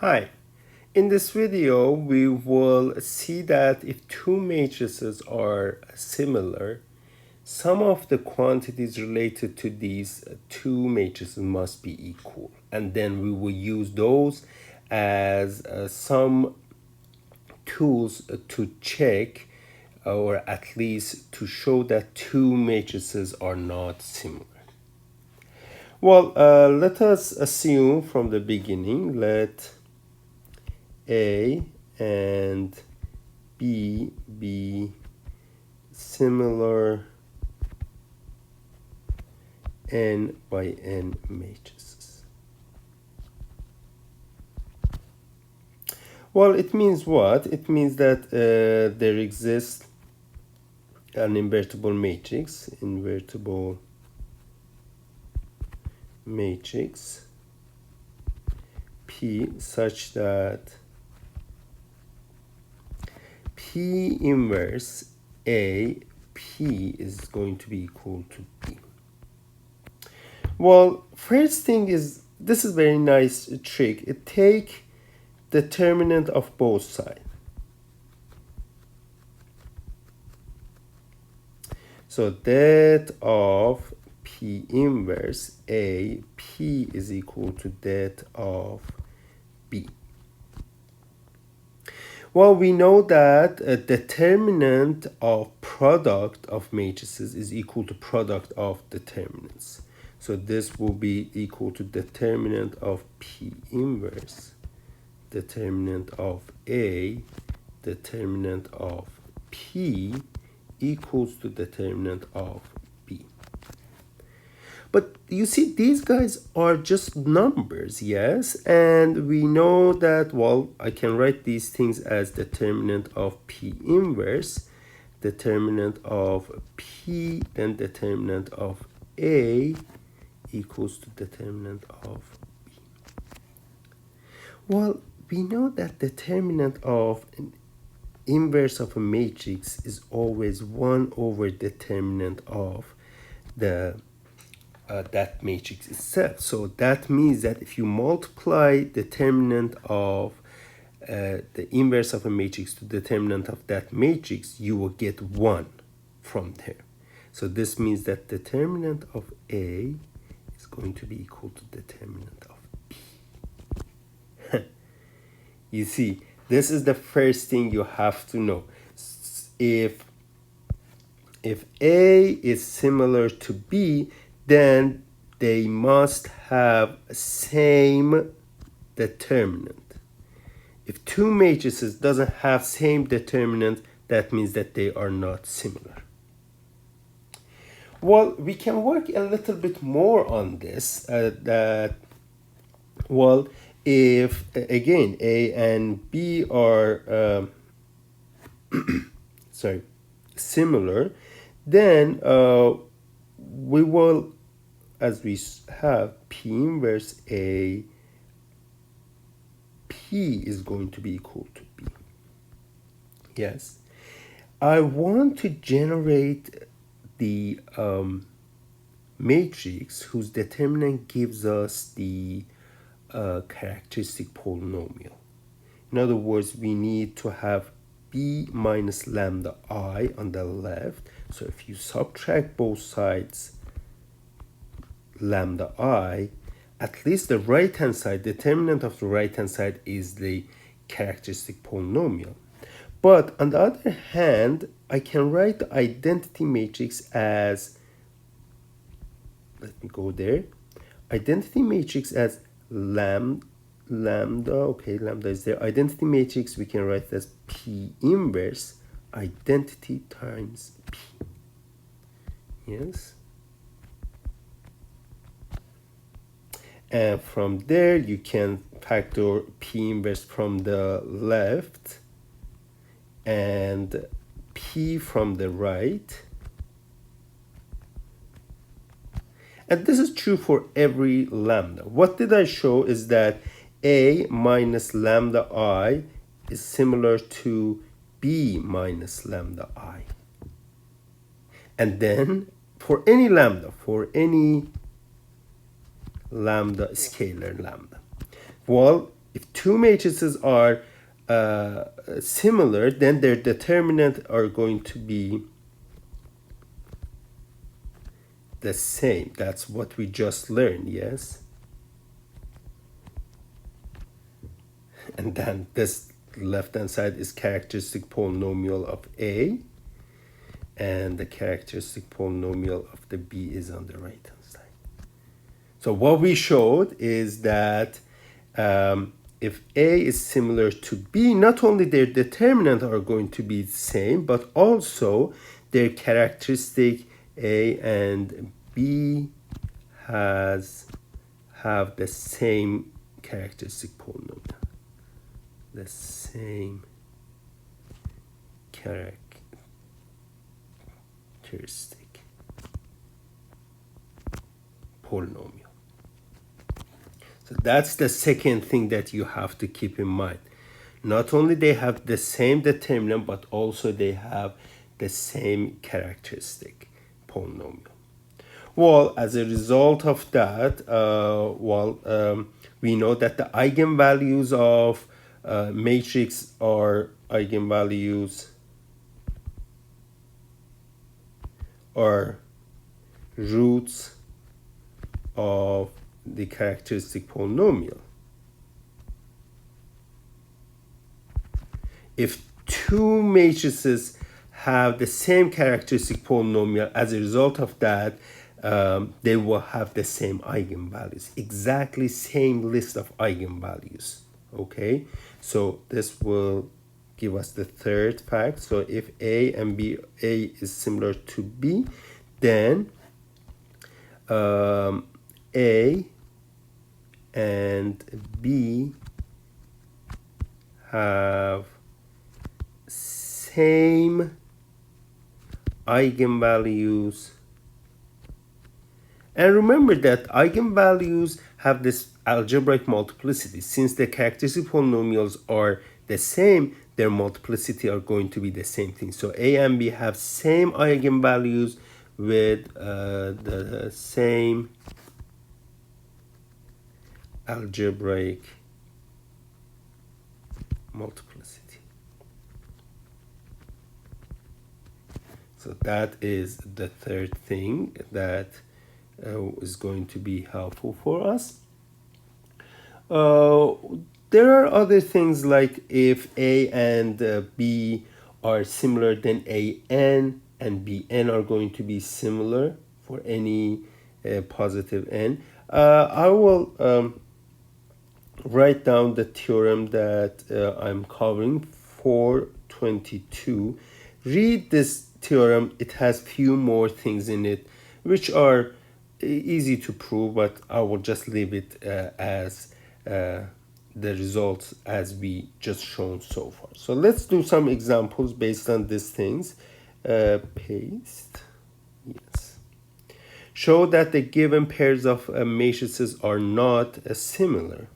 Hi, in this video we will see that if two matrices are similar, some of the quantities related to these two matrices must be equal, and then we will use those as some tools to check or at least to show that two matrices are not similar. Well, let us assume from the beginning, let A and B be similar n by n matrices. Well, it means what? It means that there exists an invertible matrix P such that P inverse A P is going to be equal to B. Well, first thing is, this is very nice trick. It take determinant of both sides. So that of P inverse A P is equal to that of B. Well, we know that a determinant of product of matrices is equal to product of determinants. So this will be equal to determinant of P inverse, determinant of A, determinant of P equals to determinant of B. But you see, these guys are just numbers, yes? And we know that, well, I can write these things as determinant of P inverse, determinant of P, then determinant of A equals to determinant of B. Well, we know that determinant of an inverse of a matrix is always 1 over determinant of the that matrix itself. So that means that if you multiply determinant of the inverse of a matrix to determinant of that matrix, you will get 1 from there. So this means that determinant of A is going to be equal to determinant of B. You see, this is the first thing you have to know. If A is similar to B, then they must have same determinant. If two matrices doesn't have same determinant, that means that they are not similar. Well, we can work a little bit more on this. Well, if again A and B are similar, then we will, as we have P inverse A, P is going to be equal to B. Yes, I want to generate the matrix whose determinant gives us the characteristic polynomial. In other words, we need to have B minus lambda I on the left. So if you subtract both sides lambda I, at least the right hand side, determinant of the right hand side is the characteristic polynomial. But on the other hand, I can write the identity matrix as, let me go there, identity matrix as lambda, okay, lambda is there. Identity matrix we can write as P inverse identity times P. Yes. And from there, you can factor P inverse from the left and P from the right. And this is true for every lambda. What did I show is that A minus lambda I is similar to B minus lambda I. And then for any lambda, scalar lambda, well, If two matrices are similar, then their determinant are going to be the same. That's what we just learned, yes? And then this left-hand side is characteristic polynomial of A, and the characteristic polynomial of the B is on the right-hand side. So what we showed is that if A is similar to B, not only their determinant are going to be the same, but also their characteristic A and B have the same characteristic polynomial. The same characteristic polynomial. So that's the second thing that you have to keep in mind. Not only they have the same determinant, but also they have the same characteristic polynomial. Well, as a result of that, we know that the eigenvalues of matrix are eigenvalues are roots of the characteristic polynomial. If two matrices have the same characteristic polynomial, as a result of that, they will have the same eigenvalues, exactly same list of eigenvalues. Okay, so this will give us the third fact. So if A and B, A is similar to B, then A and B have same eigenvalues. And remember that eigenvalues have this algebraic multiplicity. Since the characteristic polynomials are the same, their multiplicity are going to be the same thing. So A and B have same eigenvalues with the same algebraic multiplicity. So that is the third thing that is going to be helpful for us. There are other things like if A and B are similar, then AN and BN are going to be similar for any positive n. I will write down the theorem that I'm covering, 422. Read this theorem. It has few more things in it which are easy to prove, but I will just leave it as the results as we just shown so far. So let's do some examples based on these things. Paste. Yes. Show that the given pairs of matrices are not similar.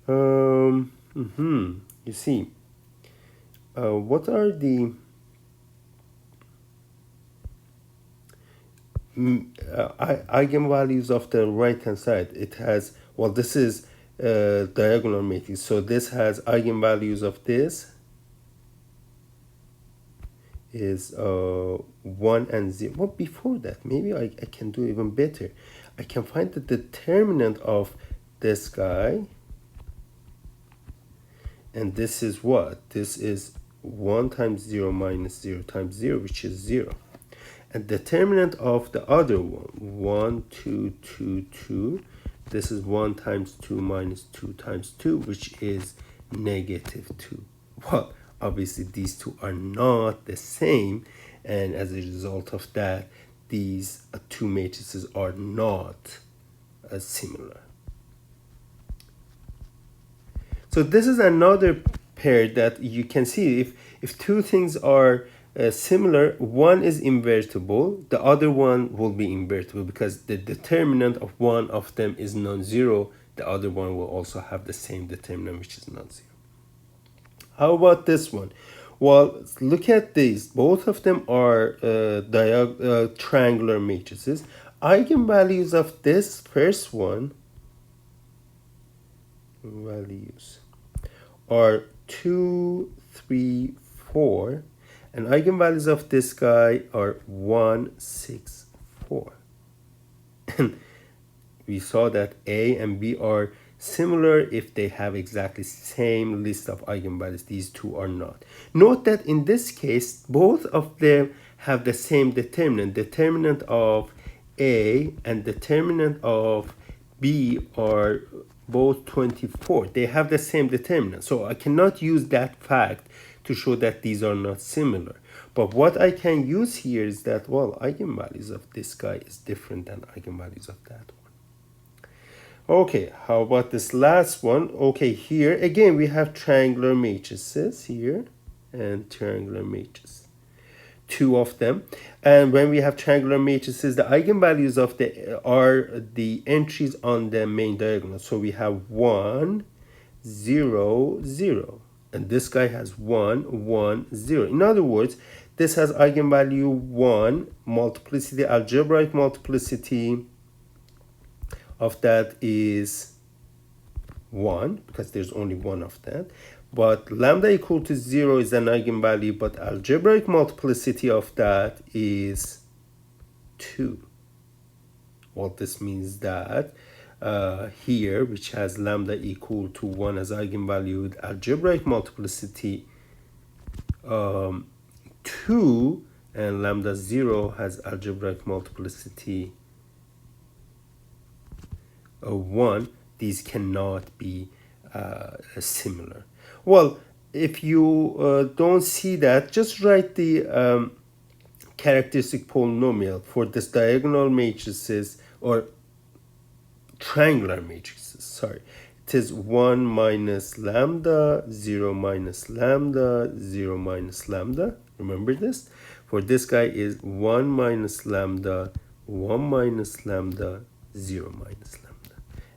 You see, what are the eigenvalues of the right hand side? It has, well, this is diagonal matrix, so this has eigenvalues of this is 1 and 0. Well, before that, maybe I can do even better. I can find the determinant of this guy, and this is what? This is 1 times 0 minus 0 times 0, which is 0. And determinant of the other one, 1, 2, 2, 2. This is 1 times 2 minus 2 times 2, which is negative 2. Well, obviously these two are not the same, and as a result of that, these two matrices are not similar. So this is another pair that you can see. If two things are similar, one is invertible, the other one will be invertible because the determinant of one of them is non-zero. The other one will also have the same determinant, which is non-zero. How about this one? Well, look at these. Both of them are triangular matrices. Eigenvalues of this first one, values are 2, 3, 4, and eigenvalues of this guy are 1, 6, 4. And we saw that A and B are similar if they have exactly same list of eigenvalues. These two are not. Note that in this case, both of them have the same determinant. Determinant of A and determinant of B are both 24. They have the same determinant. So I cannot use that fact to show that these are not similar. But what I can use here is that, well, eigenvalues of this guy is different than eigenvalues of that one. Okay, how about this last one? Okay, here again we have triangular matrices here and triangular matrices. Two of them. And when we have triangular matrices, the eigenvalues of are the entries on the main diagonal. So we have 1, 0, 0. And this guy has 1, 1, 0. In other words, this has eigenvalue 1, multiplicity, algebraic multiplicity of that is 1, because there's only one of that. But lambda equal to 0 is an eigenvalue, but algebraic multiplicity of that is 2. Well, this means that here, which has lambda equal to 1 as eigenvalue, algebraic multiplicity 2, and lambda 0 has algebraic multiplicity 1. These cannot be similar. Well, if you don't see that, just write the characteristic polynomial for this diagonal matrices or triangular matrices. Sorry, it is 1 minus lambda, 0 minus lambda, 0 minus lambda. Remember this? For this guy is 1 minus lambda, 1 minus lambda, 0 minus lambda.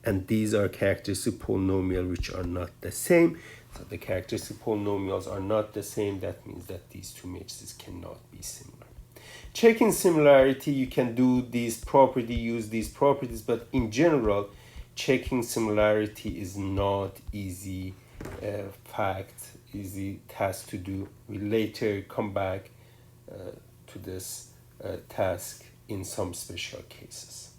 And these are characteristic polynomials which are not the same. So the characteristic polynomials are not the same. That means that these two matrices cannot be similar. Checking similarity, you can do these property, use these properties, but in general, checking similarity is not easy easy task to do. We later come back to this task in some special cases.